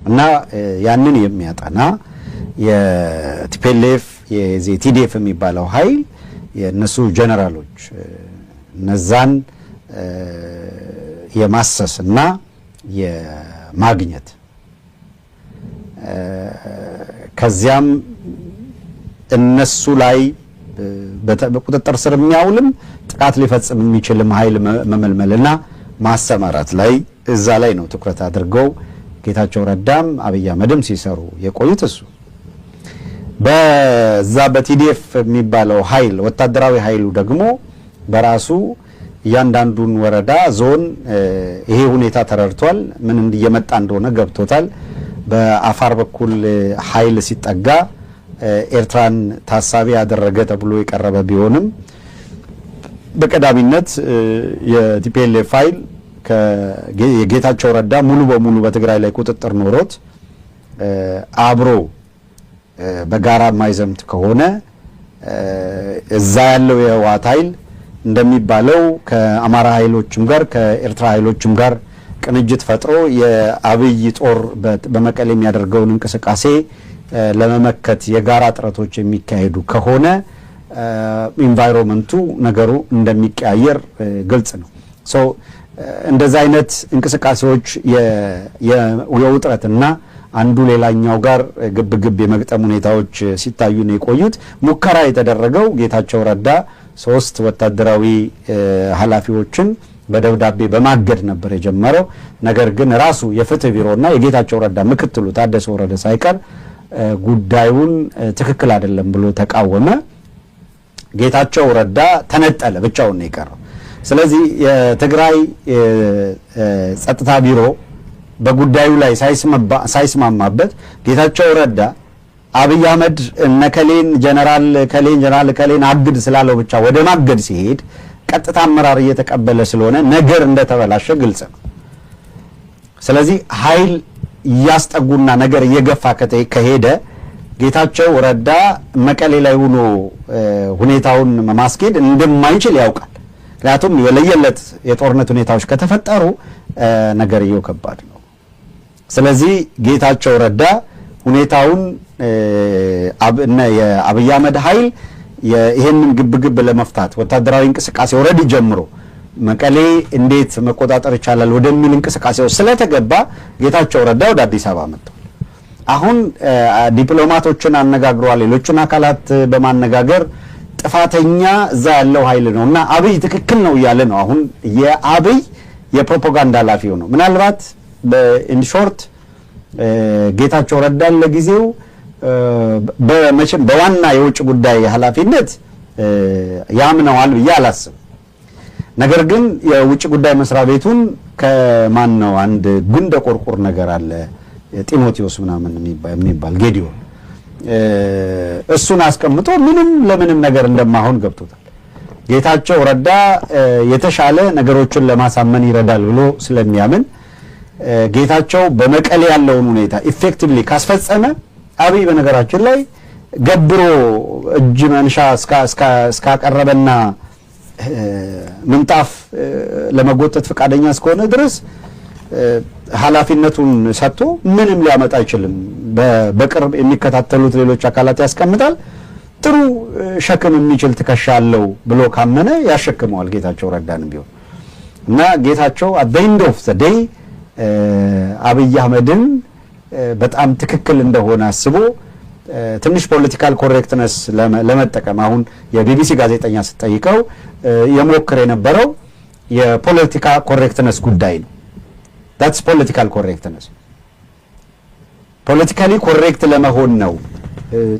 እና ያንን የሚያጠና የቲፒኤልኤፍ የቲዲኤፍ የሚባለው ኃይል የነሱ ጀነራሎች ነዛን የማሰስና የማግኘት ከዚያም እነሱ ላይ በቁጥጥር ስር የሚያውልም ጥቃት ሊፈጽም የሚችልም ኃይል መመልመልና ማሰማራት ላይ እዛ ላይ ነው ትኩረት አድርገው ጌታቸው ረዳም አብይ አህመድም ሲሰሩ የቆዩት። እሱ በዛ በቲዲኤፍ የሚባለው ኃይል ወታደራዊ ኃይሉ ደግሞ በራሱ እያንዳንዱን ወረዳ ዞን ይሄ ሁኔታ ተረድቷል፣ ምን እየመጣ እንደሆነ ገብቶታል። በአፋር በኩል ኃይል ሲጠጋ ኤርትራን ታሳቢ ያደረገ ተብሎ የቀረበ ቢሆንም በቀዳሚነት የቲፒኤልኤፍ ኃይል የጌታቸው ረዳ ሙሉ በሙሉ በትግራይ ላይ ቁጥጥር ኖሮት አብሮ በጋራ ማይዘምት ከሆነ እዛ ያለው የህወሓት ኃይል እንደሚባለው ከአማራ ኃይሎችም ጋር ከኤርትራ ኃይሎችም ጋር ቅንጅት ፈጥሮ የአብይ ጦር በመቀሌ የሚያደርገውን እንቅስቃሴ ለመመከት የጋራ ጥረቶች የሚካሄዱ ከሆነ ኢንቫይሮንመንቱ ነገሩ እንደሚቀያየር ግልጽ ነው። ሶ እንደዛ አይነት እንቅስቃሴዎች የውጥረትና አንዱ ሌላኛው ጋር ግብግብ የመግጠም ሁኔታዎች ሲታዩ ነው የቆዩት። ሙከራ የተደረገው ጌታቸው ረዳ 3 ወታደራዊ ኃላፊዎችን በደብዳቤ በማገድ ነበር የጀመረው። ነገር ግን ራሱ የፍትህ ቢሮና የጌታቸው ረዳ ምክትሉ ታደሰ ወረደ ሳይቀር ጉዳዩን ትክክል አይደለም ብሎ ተቃወመ። ጌታቸው ረዳ ተነጠለ፣ ብቻውን ነው የቀረው። ስለዚህ የትግራይ ጸጥታ ቢሮ በጉዳዩ ላይ ሳይስማማበት ጌታቸው ረዳ አብይ አህመድ እነከሌን ጀነራል ከሌን አግድ ስላለው ብቻ ወደ ማገድ ሲሄድ ቀጥታ አመራር እየተቀበለ ስለሆነ ነገር እንደተበላሸ ግልጽ ነው። ስለዚህ ኃይል ያስጠጉና ነገር እየገፋ ከሄደ ጌታቸው ረዳ መቀሌ ላይ ሆኖ ሁኔታውን ማስኬድ እንደማይችል ያውቃል። ምክንያቱም የለየለት የጦርነት ሁኔታዎች ከተፈጠሩ ነገርየው ከባድ ነው። ስለዚህ ጌታቸው ረዳ ሁኔታውን የአብይ አህመድ ኃይል ይሄንን ግብግብ ለመፍታት ወታደራዊ እንቅስቃሴ ወረድ ጀምሮ መቀሌ እንዴት መቆጣጠር ይቻላል ወደሚል እንቅስቃሴው ስለተገባ ጌታቸው ረዳ ወደ አዲስ አበባ መጥቷል። አሁን ዲፕሎማቶችን አነጋግሯል። ሌሎችን አካላት በማነጋገር ጥፋተኛ እዛ ያለው ኃይል ነውና አብይ ትክክል ነው እያለ ነው። አሁን የአብይ የፕሮፓጋንዳ ኃላፊው ነው። ምናልባት በኢንሾርት ጌታቸው ረዳ ለጊዜው በዋና የውጭ ጉዳይ ኃላፊነት ያምነዋል ብዬ አላስብም። ነገር ግን የውጭ ጉዳይ መስሪያ ቤቱን ከማን ነው አንድ ጉንደ ቆርቆር ነገር አለ ጢሞቴዎስ ምናምን የሚባል ጌዲዮን እሱን አስቀምጦ ለምንም ነገር እንደማይሆን ገብቶታል። ጌታቸው ረዳ የተሻለ ነገሮችን ለማሳመን ይረዳል ብሎ ስለሚያምን ጌታቸው በመቀሌ ያለውን ሁኔታ ኢፌክቲቭሊ ካስፈጸመ አብይ በነገራችን ላይ ገብሮ እጅ መንሻ እስካቀረበና ምንጣፍ ለመጎተት ፈቃደኛ እስከሆነ ድረስ ኃላፊነቱን ሰጥቶ ምንም ሊያመጣ አይችልም። በቅርብ የሚከታተሉት ሌሎች አካላት ያስቀምጣል። ጥሩ ሸክም የሚችል ትከሻ አለው ብሎ ካመነ ያሸክመዋል ጌታቸው ረዳንም ቢሆን እና ጌታቸው at the end of the day አብይ አህመድን በጣም ትክክል እንደሆነ አስቦ ትንሽ ፖለቲካል ኮሬክትነስ ለመጠቀም አሁን የቢቢሲ ጋዜጠኛ ሲጠይቀው የሞከረ የነበረው የፖለቲካ ኮሬክትነስ ጉዳይ ነው። that's political correctness ፖለቲካሊ ኮሬክት ለመሆን ነው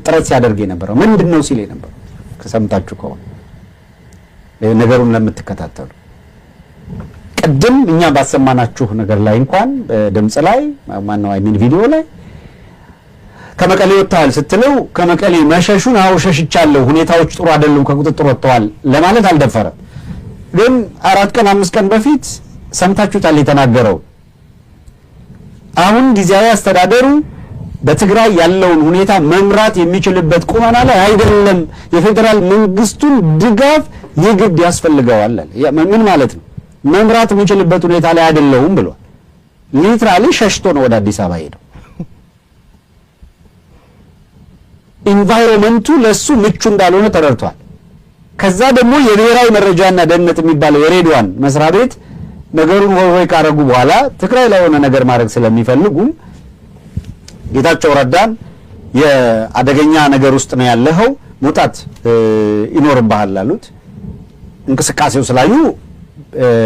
ጥረት ሲያደርግ የነበረው። ምንድነው ሲል የነበረው ከሰምታችሁ ከሆነ ነገሩን ለምትከታተሉ ቅድም እኛ ባሰማናችሁ ነገር ላይ እንኳን ድምጽ ላይ ማነው ቪዲዮ ላይ ከመቀሌ ወጣል ስትለው ከመቀሌ መሸሹን ሸሽቻለሁ ሁኔታዎች ጥሩ አይደሉም ከቁጥጥር ወጥተዋል ለማለት አልደፈረም። ግን 4 ቀን 5 ቀን በፊት ሰምታችሁታል የተናገረው። አሁን ጊዜያዊ አስተዳደሩ በትግራይ ያለውን ሁኔታ መምራት የሚችልበት ቁመና ላይ አይደለም፣ የፌደራል መንግስቱን ድጋፍ የግድ ያስፈልገዋል። ምን ማለት ነው? መምራት የሚችልበት ሁኔታ ላይ አይደለም ብሏል። ሊትራሊ ሸሽቶ ነው ወደ አዲስ አበባ ሄደው። ኢንቫይሮንመንቱ ለሱ ምቹ እንዳልሆነ ተረድቷል። ከዛ ደግሞ የብሔራዊ መረጃና ደህንነት የሚባለው የሬዲዋን መስሪያ ቤት ነገሩን ወይ ካረጉ በኋላ ትግራይ ላይ የሆነ ነገር ማድረግ ስለሚፈልጉ ጌታቸው ረዳን የአደገኛ ነገር ውስጥ ነው ያለኸው መውጣት ይኖርብሃል አሉት። እንቅስቃሴው ስላዩ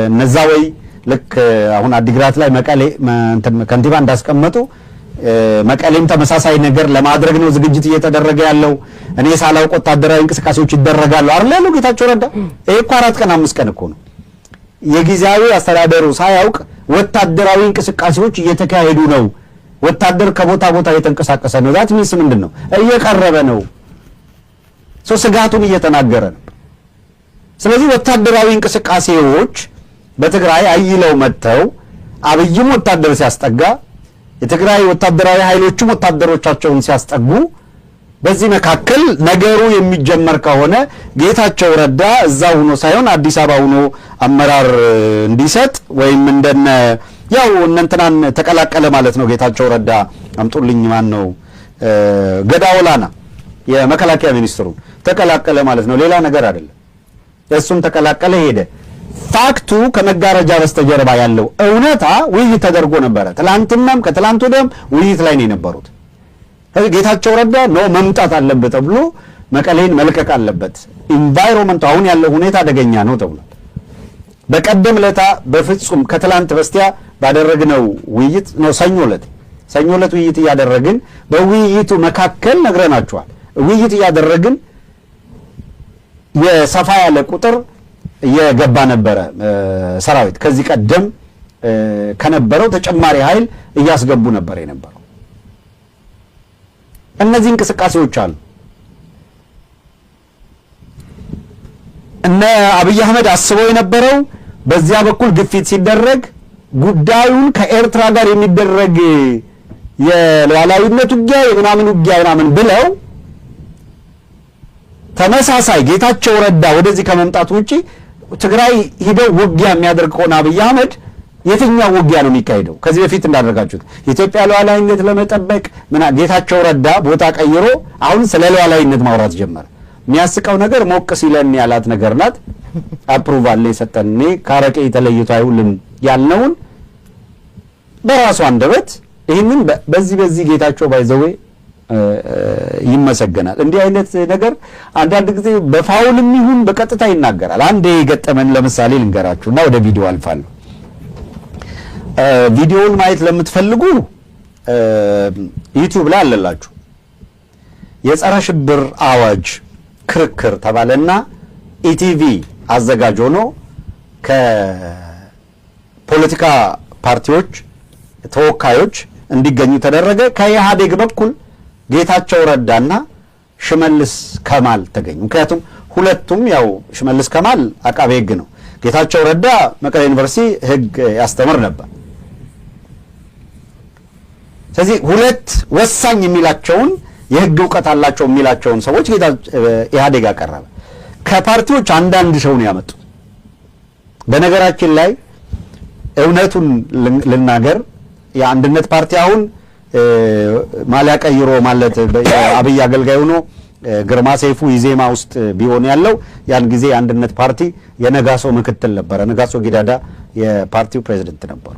እነዛ ወይ ልክ አሁን አዲግራት ላይ መቀሌ ከንቲባ እንዳስቀመጡ መቀሌም ተመሳሳይ ነገር ለማድረግ ነው ዝግጅት እየተደረገ ያለው። እኔ ሳላውቅ ወታደራዊ እንቅስቃሴዎች ይደረጋሉ አይደል ያለው ጌታቸው ረዳ። ይሄ እኮ 4 ቀን 5 ቀን እኮ ነው የጊዜያዊ አስተዳደሩ ሳያውቅ ወታደራዊ እንቅስቃሴዎች እየተካሄዱ ነው። ወታደር ከቦታ ቦታ እየተንቀሳቀሰ ነው። ዛት ሚንስ ምንድነው? እየቀረበ ነው። ስጋቱን እየተናገረ ነው። ስለዚህ ወታደራዊ እንቅስቃሴዎች በትግራይ አይለው መጥተው አብይም ወታደር ሲያስጠጋ የትግራይ ወታደራዊ ኃይሎችም ወታደሮቻቸውን ሲያስጠጉ በዚህ መካከል ነገሩ የሚጀመር ከሆነ ጌታቸው ረዳ እዛው ሆኖ ሳይሆን አዲስ አበባ ሆኖ አመራር እንዲሰጥ ወይም እንደነ ያው እነንተናን ተቀላቀለ ማለት ነው። ጌታቸው ረዳ አምጡልኝ ማን ነው ገዳውላና የመከላከያ ሚኒስትሩን ተቀላቀለ ማለት ነው። ሌላ ነገር አይደለም። እሱም ተቀላቀለ ሄደ። ፋክቱ ከመጋረጃ በስተጀርባ ያለው እውነታ ውይይት ተደርጎ ነበረ። ትላንትናም ከትላንት ወዲያም ውይይት ላይ ነው የነበሩት። ጌታቸው ረዳ ነው መምጣት አለበት ተብሎ መቀሌን መልቀቅ አለበት። ኢንቫይሮንመንቱ አሁን ያለው ሁኔታ አደገኛ ነው ተብሏል። በቀደም ለታ በፍጹም ከትላንት በስቲያ ባደረግነው ውይይት ነው ሰኞ ዕለት ውይይት እያደረግን በውይይቱ መካከል ነግረናቸዋል። ውይይት እያደረግን የሰፋ ያለ ቁጥር የገባ ነበረ ሰራዊት ከዚህ ቀደም ከነበረው ተጨማሪ ኃይል እያስገቡ ነበር የነበረው። እነዚህ እንቅስቃሴዎች አሉ። እነ አብይ አህመድ አስበው የነበረው በዚያ በኩል ግፊት ሲደረግ ጉዳዩን ከኤርትራ ጋር የሚደረግ የሉዓላዊነት ውጊያ የምናምን ውጊያ ምናምን ብለው ተመሳሳይ ጌታቸው ረዳ ወደዚህ ከመምጣቱ ውጪ ትግራይ ሂደው ውጊያ የሚያደርግ ከሆነ አብይ አህመድ የትኛው ውጊያ ነው የሚካሄደው? ከዚህ በፊት እንዳደረጋችሁት የኢትዮጵያ ሉዓላዊነት ለመጠበቅ ጌታቸው ረዳ ቦታ ቀይሮ አሁን ስለ ሉዓላዊነት ማውራት ጀመረ። የሚያስቀው ነገር ሞቅ ሲለን ያላት ነገር ናት። አፕሩቫል የሰጠን እኔ ካረቄ ተለይቶ አይውልም ያልነውን በራሱ አንደበት ይህንን በዚህ ጌታቸው ባይዘዌ ይመሰገናል። እንዲህ አይነት ነገር አንዳንድ ጊዜ በፋውልም ይሁን በቀጥታ ይናገራል። አንዴ የገጠመን ለምሳሌ ልንገራችሁና ወደ ቪዲዮ አልፋለሁ። ቪዲዮውን ማየት ለምትፈልጉ ዩቲዩብ ላይ አለላችሁ። የጸረ ሽብር አዋጅ ክርክር ተባለና ኢቲቪ አዘጋጅ ሆኖ ከፖለቲካ ፓርቲዎች ተወካዮች እንዲገኙ ተደረገ። ከኢህአዴግ በኩል ጌታቸው ረዳና ሽመልስ ከማል ተገኙ። ምክንያቱም ሁለቱም ያው ሽመልስ ከማል አቃቤ ሕግ ነው። ጌታቸው ረዳ መቀሌ ዩኒቨርሲቲ ሕግ ያስተምር ነበር። ስለዚህ ሁለት ወሳኝ የሚላቸውን የሕግ ዕውቀት አላቸው የሚላቸውን ሰዎች ኢህአዴግ አቀረበ። ከፓርቲዎች አንዳንድ ሰው ነው ያመጡት። በነገራችን ላይ እውነቱን ልናገር የአንድነት ፓርቲ አሁን ማሊያ ቀይሮ ማለት አብይ አገልጋይ ሆኖ ግርማ ሰይፉ ኢዜማ ውስጥ ቢሆን ያለው ያን ጊዜ የአንድነት ፓርቲ የነጋሶ ምክትል ነበረ። ነጋሶ ጊዳዳ የፓርቲው ፕሬዝዳንት ነበሩ።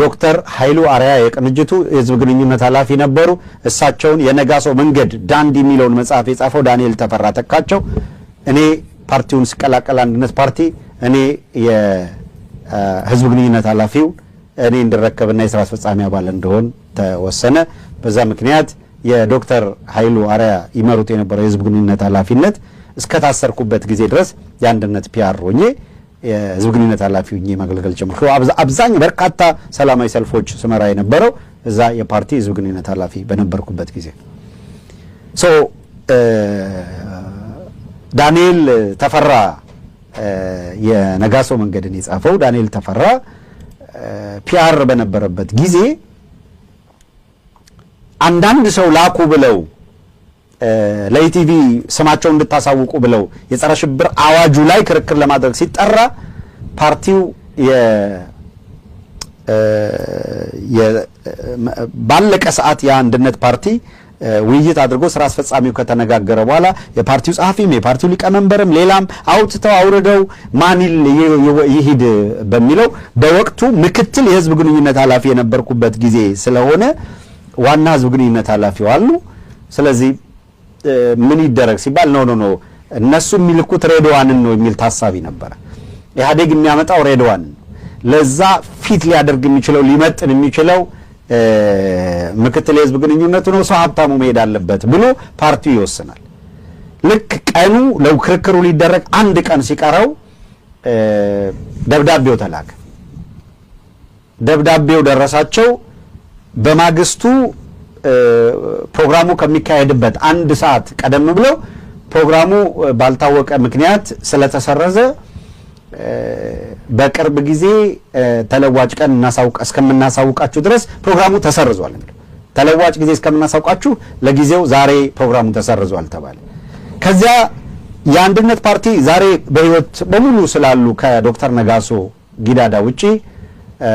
ዶክተር ኃይሉ አርያ የቅንጅቱ የህዝብ ግንኙነት ኃላፊ ነበሩ። እሳቸውን የነጋሶ መንገድ ዳንድ የሚለውን መጽሐፍ የጻፈው ዳንኤል ተፈራ ተካቸው። እኔ ፓርቲውን ሲቀላቀል አንድነት ፓርቲ እኔ የህዝብ ግንኙነት ኃላፊው እኔ እንድረከብና የሥራ አስፈጻሚ አባል እንደሆን ተወሰነ። በዛ ምክንያት የዶክተር ኃይሉ አርያ ይመሩት የነበረው የህዝብ ግንኙነት ኃላፊነት እስከ ታሰርኩበት ጊዜ ድረስ የአንድነት ፒአር ሆኜ የህዝብ ግንኙነት ኃላፊ ሆኜ ማገልገል ጀመርኩ። አብዛኛው በርካታ ሰላማዊ ሰልፎች ስመራ የነበረው እዛ የፓርቲ ህዝብ ግንኙነት ኃላፊ በነበርኩበት ጊዜ ዳንኤል ተፈራ የነጋሶ መንገድን የጻፈው ዳንኤል ተፈራ ፒአር በነበረበት ጊዜ አንዳንድ ሰው ላኩ ብለው ለኢቲቪ ስማቸውን እንድታሳውቁ ብለው የጸረ ሽብር አዋጁ ላይ ክርክር ለማድረግ ሲጠራ ፓርቲው ባለቀ ሰዓት የአንድነት ፓርቲ ውይይት አድርጎ ስራ አስፈጻሚው ከተነጋገረ በኋላ የፓርቲው ጸሐፊም የፓርቲው ሊቀመንበርም ሌላም አውጥተው አውርደው ማን ይሂድ በሚለው በወቅቱ ምክትል የህዝብ ግንኙነት ኃላፊ የነበርኩበት ጊዜ ስለሆነ ዋና ህዝብ ግንኙነት ኃላፊው አሉ። ስለዚህ ምን ይደረግ ሲባል ኖ እነሱ የሚልኩት ሬድዋንን ነው የሚል ታሳቢ ነበረ። ኢህአዴግ የሚያመጣው ሬድዋን ለዛ ፊት ሊያደርግ የሚችለው ሊመጥን የሚችለው ምክትል የህዝብ ግንኙነቱ ነው፣ ሰው ሀብታሙ መሄድ አለበት ብሎ ፓርቲው ይወስናል። ልክ ቀኑ ለክርክሩ ሊደረግ አንድ ቀን ሲቀረው ደብዳቤው ተላከ። ደብዳቤው ደረሳቸው። በማግስቱ ፕሮግራሙ ከሚካሄድበት አንድ ሰዓት ቀደም ብለው ፕሮግራሙ ባልታወቀ ምክንያት ስለተሰረዘ በቅርብ ጊዜ ተለዋጭ ቀን እስከምናሳውቃችሁ ድረስ ፕሮግራሙ ተሰርዟል። ተለዋጭ ጊዜ እስከምናሳውቃችሁ ለጊዜው ዛሬ ፕሮግራሙ ተሰርዟል ተባለ። ከዚያ የአንድነት ፓርቲ ዛሬ በህይወት በሙሉ ስላሉ ከዶክተር ነጋሶ ጊዳዳ ውጪ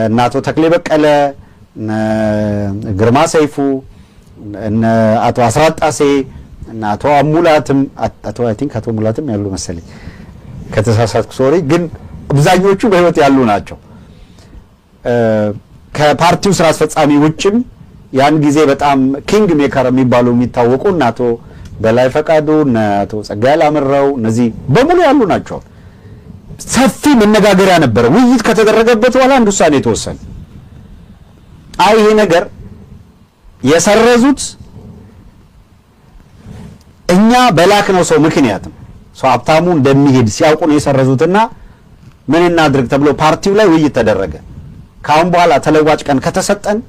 እነ አቶ ተክሌ በቀለ፣ ግርማ ሰይፉ፣ እነ አቶ አስራት ጣሴ እና አቶ ሙላትም አቶ ሙላትም ያሉ መሰለኝ ከተሳሳትኩ ሶሪ፣ ግን አብዛኞቹ በህይወት ያሉ ናቸው። ከፓርቲው ስራ አስፈጻሚ ውጭም ያን ጊዜ በጣም ኪንግ ሜከር የሚባሉ የሚታወቁ እና አቶ በላይ ፈቃዱ እና አቶ ጸጋዬ ላምረው እነዚህ በሙሉ ያሉ ናቸው። ሰፊ መነጋገሪያ ነበረ። ውይይት ከተደረገበት በኋላ አንድ ውሳኔ ተወሰነ። ይሄ ነገር የሰረዙት እኛ በላክ ነው ሰው ምክንያትም ሰው ሀብታሙ እንደሚሄድ ሲያውቁ ነው የሰረዙትና ምን እናድርግ ተብሎ ፓርቲው ላይ ውይይት ተደረገ። ካሁን በኋላ ተለዋጭ ቀን ከተሰጠን